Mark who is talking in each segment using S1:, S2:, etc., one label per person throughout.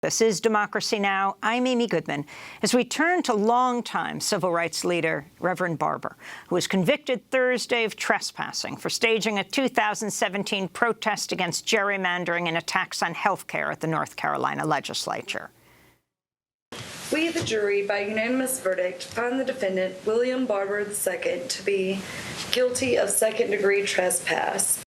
S1: This is Democracy Now! I'm Amy Goodman. As we turn to longtime civil rights leader Reverend Barber, who was convicted Thursday of trespassing for staging a 2017 protest against gerrymandering and attacks on health care at the North Carolina Legislature.
S2: We, the jury, by unanimous verdict, found the defendant, William Barber II, to be guilty of second-degree trespass.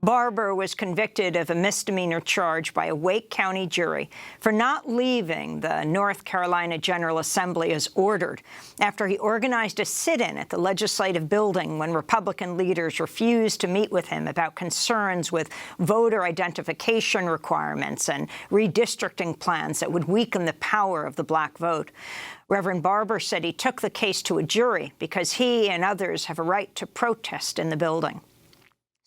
S1: Barber was convicted of a misdemeanor charge by a Wake County jury for not leaving the North Carolina General Assembly as ordered after he organized a sit-in at the legislative building when Republican leaders refused to meet with him about concerns with voter identification requirements and redistricting plans that would weaken the power of the black vote. Reverend Barber said he took the case to a jury because he and others have a right to protest in the building.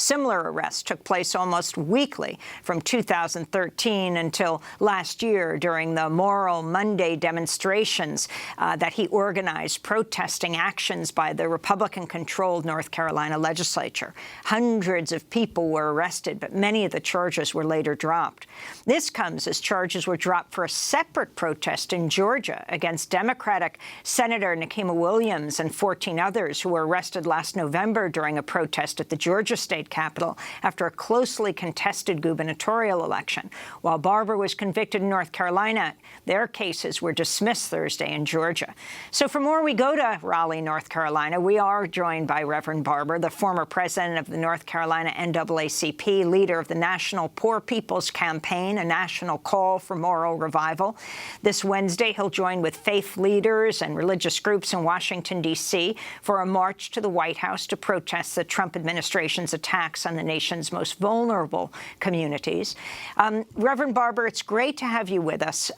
S1: Similar arrests took place almost weekly from 2013 until last year during the Moral Monday demonstrations that he organized protesting actions by the Republican-controlled North Carolina Legislature. Hundreds of people were arrested, but many of the charges were later dropped. This comes as charges were dropped for a separate protest in Georgia against Democratic Senator Nikema Williams and 14 others who were arrested last November during a protest at the Georgia State Capitol after a closely contested gubernatorial election. While Barber was convicted in North Carolina, their cases were dismissed Thursday in Georgia. So for more, we go to Raleigh, North Carolina. We are joined by Reverend Barber, the former president of the North Carolina NAACP, leader of the National Poor People's Campaign, a national call for moral revival. This Wednesday, he'll join with faith leaders and religious groups in Washington, D.C. for a march to the White House to protest the Trump administration's attacks on the nation's most vulnerable communities. Reverend Barber, it's great to have you with us.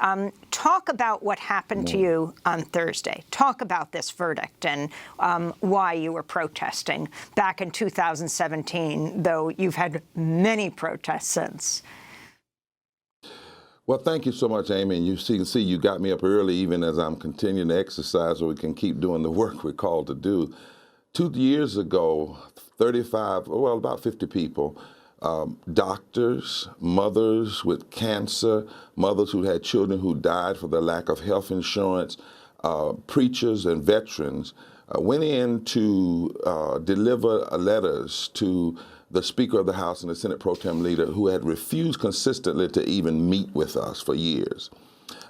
S1: Talk about what happened to you on Thursday. Talk about this verdict and why you were protesting back in 2017, though you've had many protests since.
S3: Well, thank you so much, Amy. And you see, you got me up early, even as I'm continuing to exercise so we can keep doing the work we're called to do. 2 years ago, about 50 people, doctors, mothers with cancer, mothers who had children who died for the lack of health insurance, preachers and veterans went in to deliver letters to the Speaker of the House and the Senate Pro Tem leader who had refused consistently to even meet with us for years.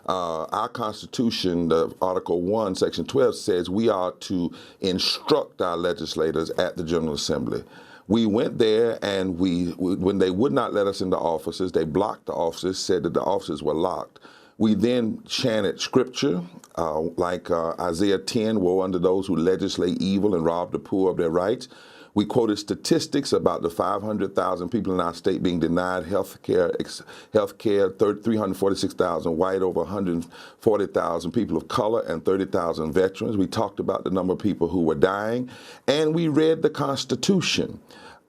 S3: Our Constitution, Article 1, Section 12, says we are to instruct our legislators at the General Assembly. We went there and when they would not let us into offices, they blocked the offices, said that the offices were locked. We then chanted scripture like Isaiah 10, woe unto those who legislate evil and rob the poor of their rights. We quoted statistics about the 500,000 people in our state being denied health care, 346,000 white, over 140,000 people of color, and 30,000 veterans. We talked about the number of people who were dying, and we read the Constitution.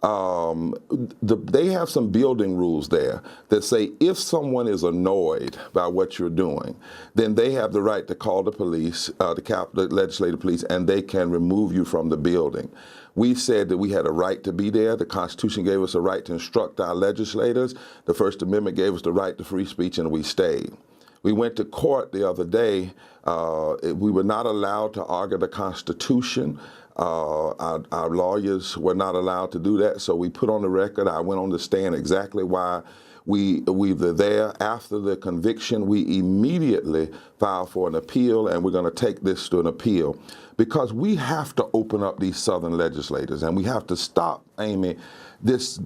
S3: They have some building rules there that say if someone is annoyed by what you're doing, then they have the right to call the police, the legislative police, and they can remove you from the building. We said that we had a right to be there. The Constitution gave us a right to instruct our legislators. The First Amendment gave us the right to free speech, and we stayed. We went to court the other day. We were not allowed to argue the Constitution. Our lawyers were not allowed to do that, so we put on the record, I went on the stand exactly why we were there. After the conviction, we immediately filed for an appeal, and we're going to take this to an appeal because we have to open up these Southern legislators, and we have to stop, Amy, this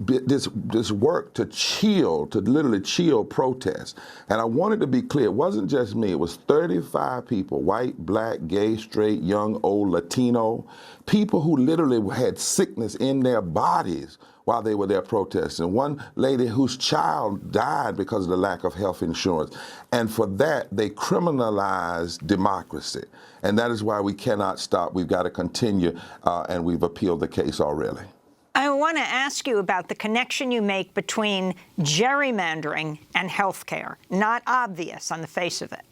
S3: work to literally chill protests. And I wanted to be clear, it wasn't just me, it was 35 people, white, black, gay, straight, young, old, Latino, people who literally had sickness in their bodies while they were there protesting. One lady whose child died because of the lack of health insurance. And for that, they criminalized democracy. And that is why we cannot stop. We've got to continue, and we've appealed the case already.
S1: I want to ask you about the connection you make between gerrymandering and health care. Not obvious on the face of it.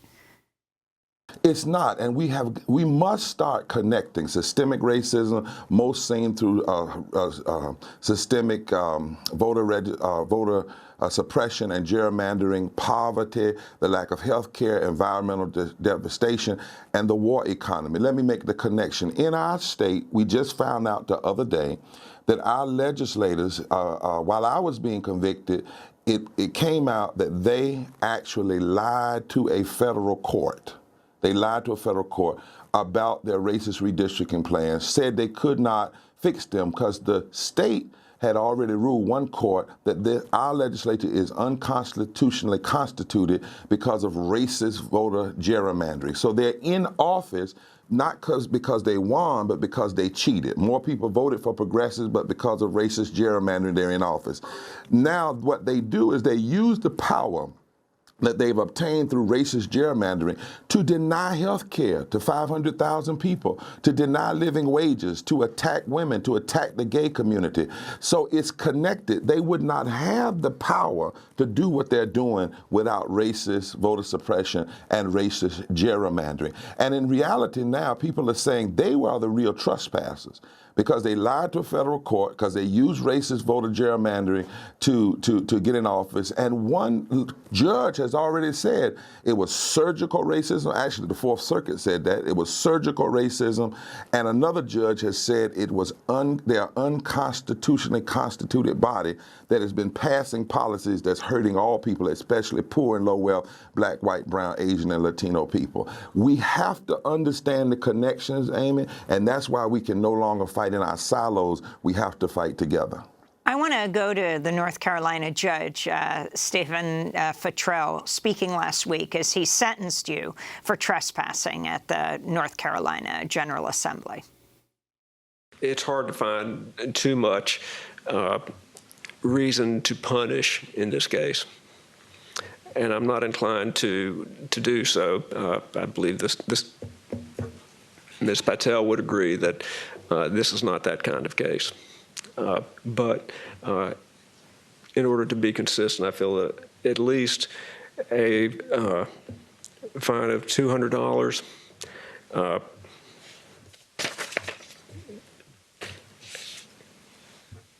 S3: It's not, and we must start connecting systemic racism, most seen through systemic voter suppression and gerrymandering, poverty, the lack of health care, environmental devastation, and the war economy. Let me make the connection. In our state, we just found out the other day that our legislators, while I was being convicted, it came out that they actually lied to a federal court. They lied to a federal court about their racist redistricting plans, said they could not fix them because the state had already ruled, one court, that our legislature is unconstitutionally constituted because of racist voter gerrymandering. So they're in office not because they won, but because they cheated. More people voted for progressives, but because of racist gerrymandering, they're in office. Now what they do is they use the power that they've obtained through racist gerrymandering to deny health care to 500,000 people, to deny living wages, to attack women, to attack the gay community. So it's connected. They would not have the power to do what they're doing without racist voter suppression and racist gerrymandering. And in reality now, people are saying they were the real trespassers, because they lied to a federal court, because they used racist voter gerrymandering to get in office. And one judge has already said it was surgical racism. Actually, the Fourth Circuit said that. It was surgical racism. And another judge has said it was their unconstitutionally constituted body that has been passing policies that's hurting all people, especially poor and low wealth, black, white, brown, Asian, and Latino people. We have to understand the connections, Amy, and that's why we can no longer fight in our silos. We have to fight together.
S1: I want to go to the North Carolina judge, Stephen Futrell, speaking last week as he sentenced you for trespassing at the North Carolina General Assembly.
S4: It's hard to find too much reason to punish in this case, and I'm not inclined to do so. I believe Ms. Patel would agree that this is not that kind of case. But in order to be consistent, I feel that at least a fine of $200,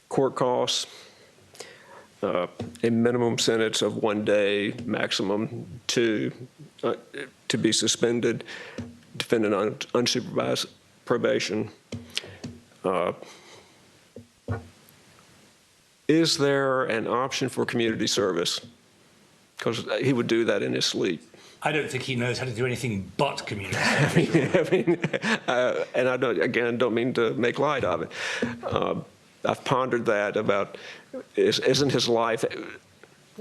S4: court costs, a minimum sentence of 1 day, maximum 2, to be suspended, defendant on unsupervised probation. Is there an option for community service? Because he would do that in his sleep.
S5: I don't think he knows how to do anything but community service.
S4: And I don't mean to make light of it. I've pondered that about, isn't his life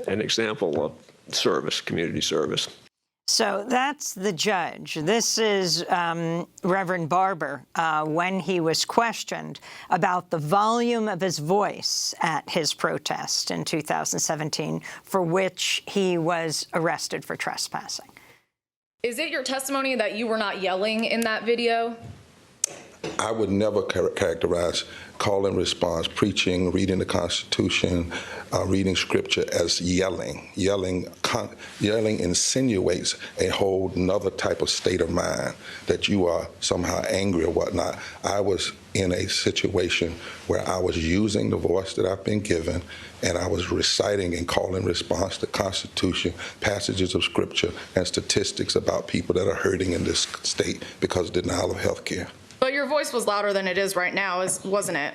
S4: an example of service, community service?
S1: So that's the judge. This is Reverend Barber when he was questioned about the volume of his voice at his protest in 2017, for which he was arrested for trespassing.
S6: Is it your testimony that you were not yelling in that video?
S3: I would never characterize call and response, preaching, reading the Constitution, reading scripture as yelling. Yelling insinuates a whole nother type of state of mind, that you are somehow angry or whatnot. I was in a situation where I was using the voice that I've been given, and I was reciting in call and response the Constitution, passages of scripture, and statistics about people that are hurting in this state because of denial of health care.
S6: But your voice was louder than it is right now, wasn't it?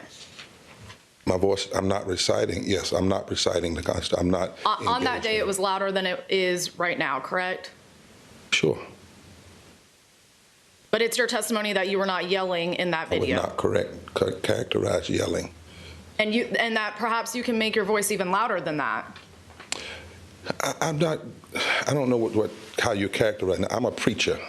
S3: My voice, I'm not reciting. Yes, I'm not reciting the Constitution. I'm not.
S6: On that day, it was louder than it is right now, correct?
S3: Sure.
S6: But it's your testimony that you were not yelling in that video.
S3: I would not characterize yelling.
S6: And that perhaps you can make your voice even louder than that.
S3: I don't know how you characterize it. I'm a preacher.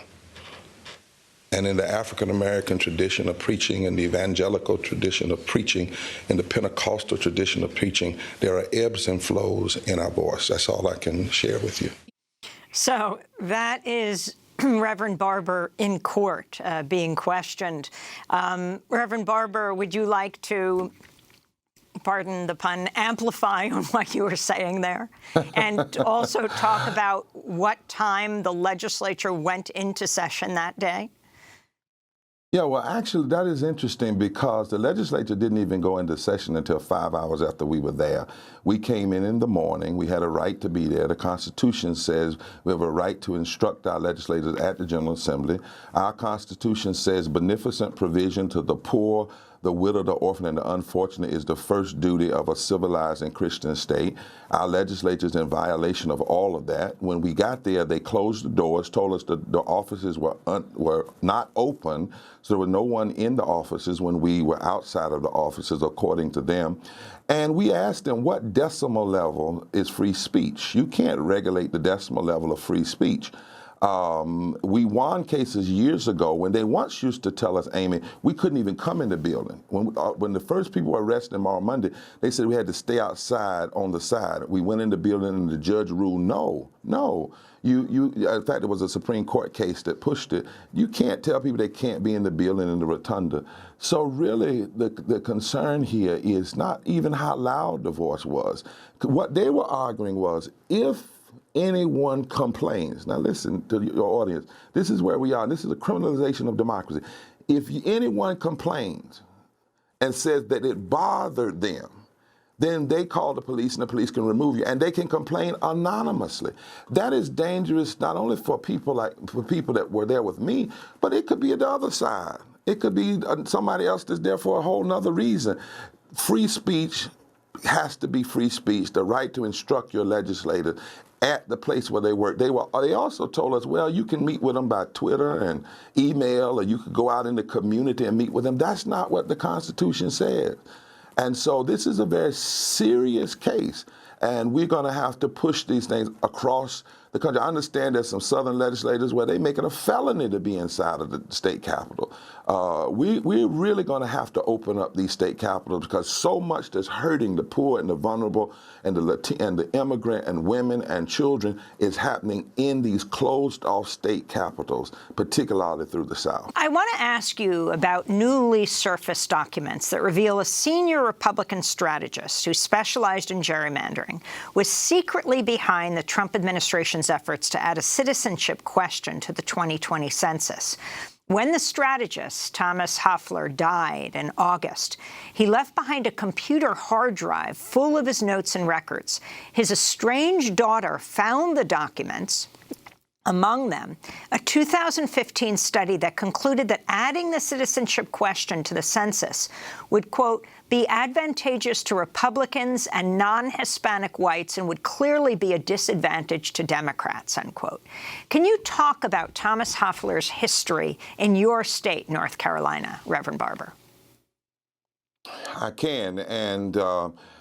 S3: And in the African-American tradition of preaching, in the evangelical tradition of preaching, in the Pentecostal tradition of preaching, there are ebbs and flows in our voice. That's all I can share with you.
S1: So that is Reverend Barber in court being questioned. Reverend Barber, would you like to pardon the pun, amplify on what you were saying there, and also talk about what time the legislature went into session that day?
S3: Yeah, well, actually, that is interesting because the legislature didn't even go into session until 5 hours after we were there. We came in the morning. We had a right to be there. The Constitution says we have a right to instruct our legislators at the General Assembly. Our Constitution says beneficent provision to the poor, the widow, the orphan, and the unfortunate is the first duty of a civilized and Christian state. Our legislature is in violation of all of that. When we got there, they closed the doors, told us that the offices were not open, so there was no one in the offices when we were outside of the offices, according to them. And we asked them, what decimal level is free speech? You can't regulate the decimal level of free speech. We won cases years ago when they once used to tell us, Amy, we couldn't even come in the building. When the first people were arrested tomorrow Monday, they said we had to stay outside on the side. We went in the building and the judge ruled, no. In fact, there was a Supreme Court case that pushed it. You can't tell people they can't be in the building in the rotunda. So really, the concern here is not even how loud the voice was. What they were arguing was, if anyone complains, now listen to your audience, this is where we are. This is a criminalization of democracy. If anyone complains and says that it bothered them, then they call the police and the police can remove you, and they can complain anonymously. That is dangerous not only for people that were there with me, but it could be the other side. It could be somebody else that's there for a whole nother reason. Free speech has to be free speech, the right to instruct your legislators at the place where they work. They also told us, well, you can meet with them by Twitter and email, or you could go out in the community and meet with them. That's not what the Constitution says. And so this is a very serious case, and we're going to have to push these things across the country. I understand there's some Southern legislators where they make it a felony to be inside of the state capitol. We're really going to have to open up these state capitals, because so much that's hurting the poor and the vulnerable and the immigrant and women and children is happening in these closed-off state capitals, particularly through the South.
S1: I want to ask you about newly surfaced documents that reveal a senior Republican strategist who specialized in gerrymandering was secretly behind the Trump administration's efforts to add a citizenship question to the 2020 census. When the strategist, Thomas Hoffler, died in August, he left behind a computer hard drive full of his notes and records. His estranged daughter found the documents, among them a 2015 study that concluded that adding the citizenship question to the census would, quote, be advantageous to Republicans and non-Hispanic whites and would clearly be a disadvantage to Democrats, unquote. Can you talk about Thomas Hoffler's history in your state, North Carolina, Reverend Barber?
S3: I can, and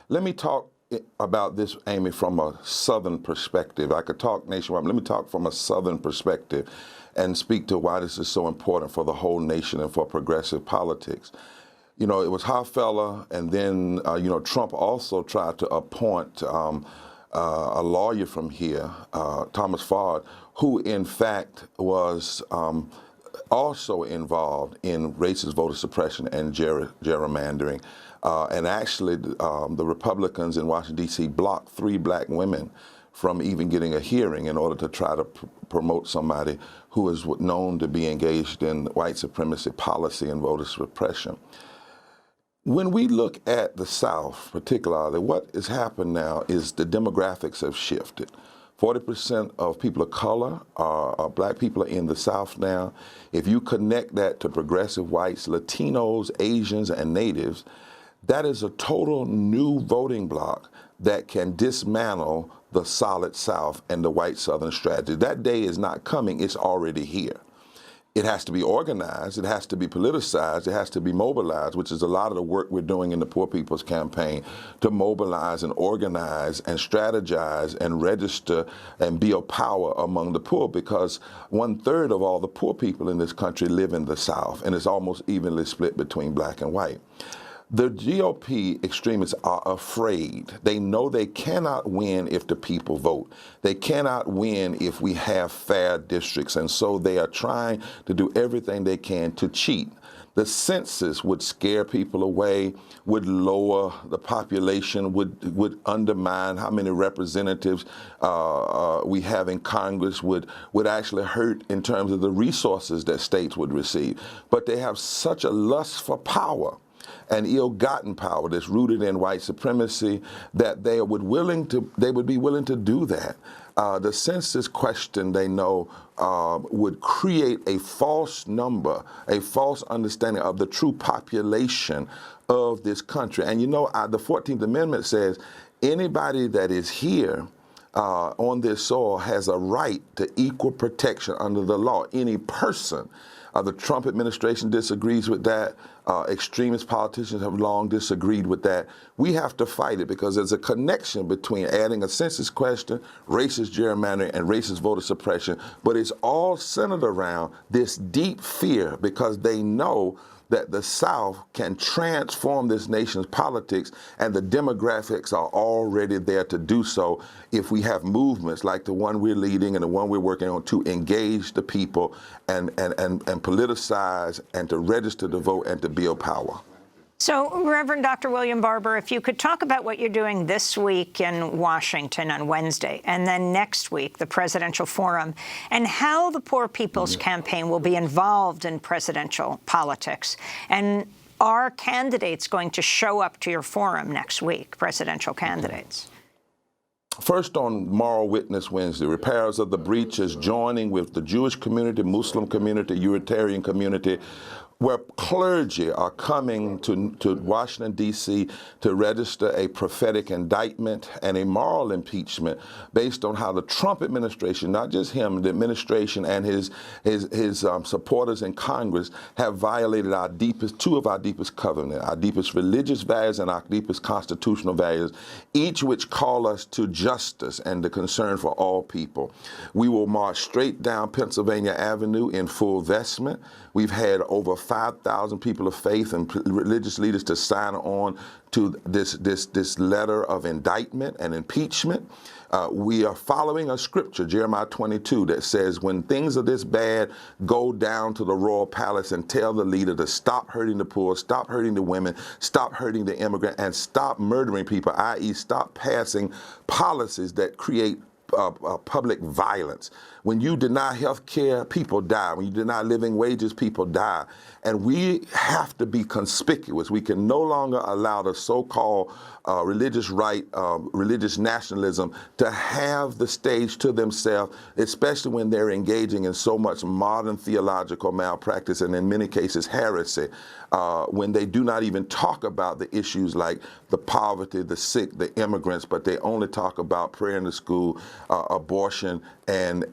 S3: let me talk about this, Amy, from a Southern perspective. I could talk nationwide, but let me talk from a Southern perspective and speak to why this is so important for the whole nation and for progressive politics. You know, it was Hoffler, and then, Trump also tried to appoint a lawyer from here, Thomas Ford, who in fact was also involved in racist voter suppression and gerrymandering. And actually, the Republicans in Washington, D.C. blocked 3 black women from even getting a hearing in order to try to promote somebody who is known to be engaged in white supremacy policy and voter suppression. When we look at the South, particularly, what has happened now is the demographics have shifted. 40% of people of color are black people in the South now. If you connect that to progressive whites, Latinos, Asians, and natives, that is a total new voting bloc that can dismantle the solid South and the white Southern strategy. That day is not coming, it's already here. It has to be organized, it has to be politicized, it has to be mobilized, which is a lot of the work we're doing in the Poor People's Campaign, to mobilize and organize and strategize and register and be a power among the poor, because 1/3 of all the poor people in this country live in the South, and it's almost evenly split between black and white. The GOP extremists are afraid. They know they cannot win if the people vote. They cannot win if we have fair districts, and so they are trying to do everything they can to cheat. The census would scare people away, would lower the population, would undermine how many representatives we have in Congress, would actually hurt in terms of the resources that states would receive. But they have such a lust for power and ill-gotten power that's rooted in white supremacy that they would be willing to do that. The census question, they know, would create a false number, a false understanding of the true population of this country. And you know, the 14th Amendment says anybody that is here on this soil has a right to equal protection under the law. Any person. The Trump administration disagrees with that. Extremist politicians have long disagreed with that. We have to fight it because there's a connection between adding a census question, racist gerrymandering, and racist voter suppression. But it's all centered around this deep fear because they know that the South can transform this nation's politics, and the demographics are already there to do so if we have movements like the one we're leading and the one we're working on to engage the people and politicize and to register to vote and to build power.
S1: So, Reverend Dr. William Barber, if you could talk about what you're doing this week in Washington on Wednesday, and then next week, the presidential forum, and how the Poor People's Campaign will be involved in presidential politics. And are candidates going to show up to your forum next week, presidential candidates?
S3: First, on Moral Witness Wednesday, repairers of the breaches joining with the Jewish community, Muslim community, Unitarian community, where clergy are coming to Washington, D.C. to register a prophetic indictment and a moral impeachment based on how the Trump administration, not just him, the administration and his supporters in Congress have violated two of our deepest covenants, our deepest religious values and our deepest constitutional values, each which call us to justice and the concern for all people. We will march straight down Pennsylvania Avenue in full vestment. We've had over 5,000 people of faith and religious leaders to sign on to this letter of indictment and impeachment. We are following a scripture, Jeremiah 22, that says, when things are this bad, go down to the royal palace and tell the leader to stop hurting the poor, stop hurting the women, stop hurting the immigrant, and stop murdering people, i.e. stop passing policies that create public violence. When you deny health care, people die. When you deny living wages, people die. And we have to be conspicuous. We can no longer allow the so-called religious right, religious nationalism to have the stage to themselves, especially when they're engaging in so much modern theological malpractice and in many cases heresy, when they do not even talk about the issues like the poverty, the sick, the immigrants, but they only talk about prayer in the school, abortion, and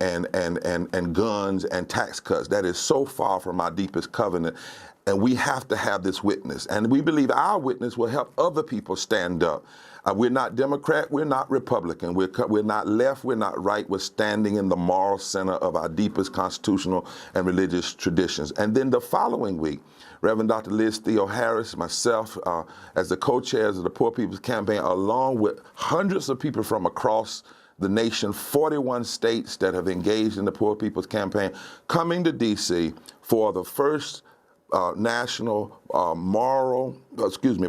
S3: guns and tax cuts. That is so far from our deepest covenant. And we have to have this witness. And we believe our witness will help other people stand up. We're not Democrat, we're not Republican, we're not left, we're not right, we're standing in the moral center of our deepest constitutional and religious traditions. And then the following week, Reverend Dr. Liz Theo Harris, myself, as the co-chairs of the Poor People's Campaign, along with hundreds of people from across the nation, 41 states that have engaged in the Poor People's Campaign, coming to D.C. for the first National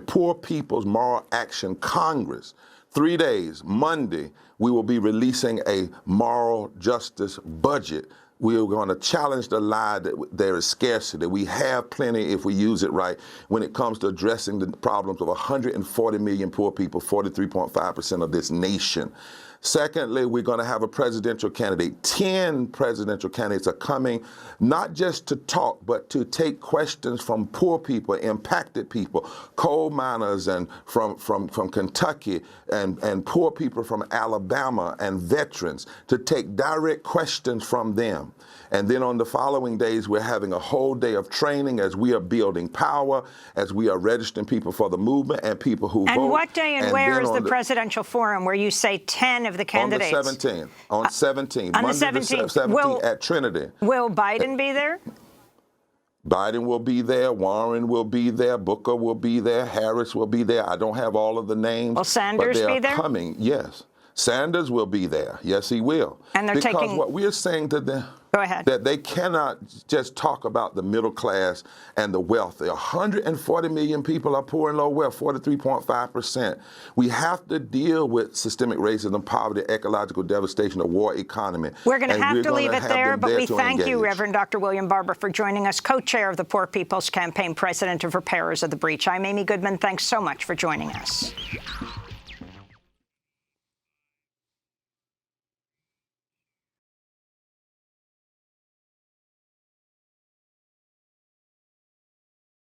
S3: Poor People's Moral Action Congress. 3 days, Monday, we will be releasing a moral justice budget. We are going to challenge the lie that there is scarcity. We have plenty if we use it right when it comes to addressing the problems of 140 million poor people, 43.5% of this nation. Secondly, we're going to have a presidential candidate. 10 presidential candidates are coming, not just to talk, but to take questions from poor people, impacted people, coal miners and from Kentucky, and poor people from Alabama and veterans, to take direct questions from them. And then on the following days, we're having a whole day of training as we are building power, as we are registering people for the movement and people who vote.
S1: And what day and where is the presidential forum where you say 10 of the candidates?
S3: On the 17th. On 17th.
S1: On
S3: Monday
S1: the 17th.
S3: The 17th at Trinity.
S1: Will Biden be there?
S3: Biden will be there, Warren will be there, Booker will be there, Harris will be there. I don't have all of the names.
S1: Will Sanders
S3: but
S1: be there?
S3: Coming, yes. Sanders will be there. Yes, he will.
S1: And they're
S3: because
S1: taking...
S3: what we're saying to them...
S1: Go ahead.
S3: That they cannot just talk about the middle class and the wealthy. 140 million people are poor and low wealth, 43.5%. We have to deal with systemic racism, poverty, ecological devastation, a war economy.
S1: We're going to have to leave it there, but we thank you,
S3: engage.
S1: Reverend Dr. William Barber, for joining us, co-chair of the Poor People's Campaign, president of Repairers of the Breach. I'm Amy Goodman. Thanks so much for joining us.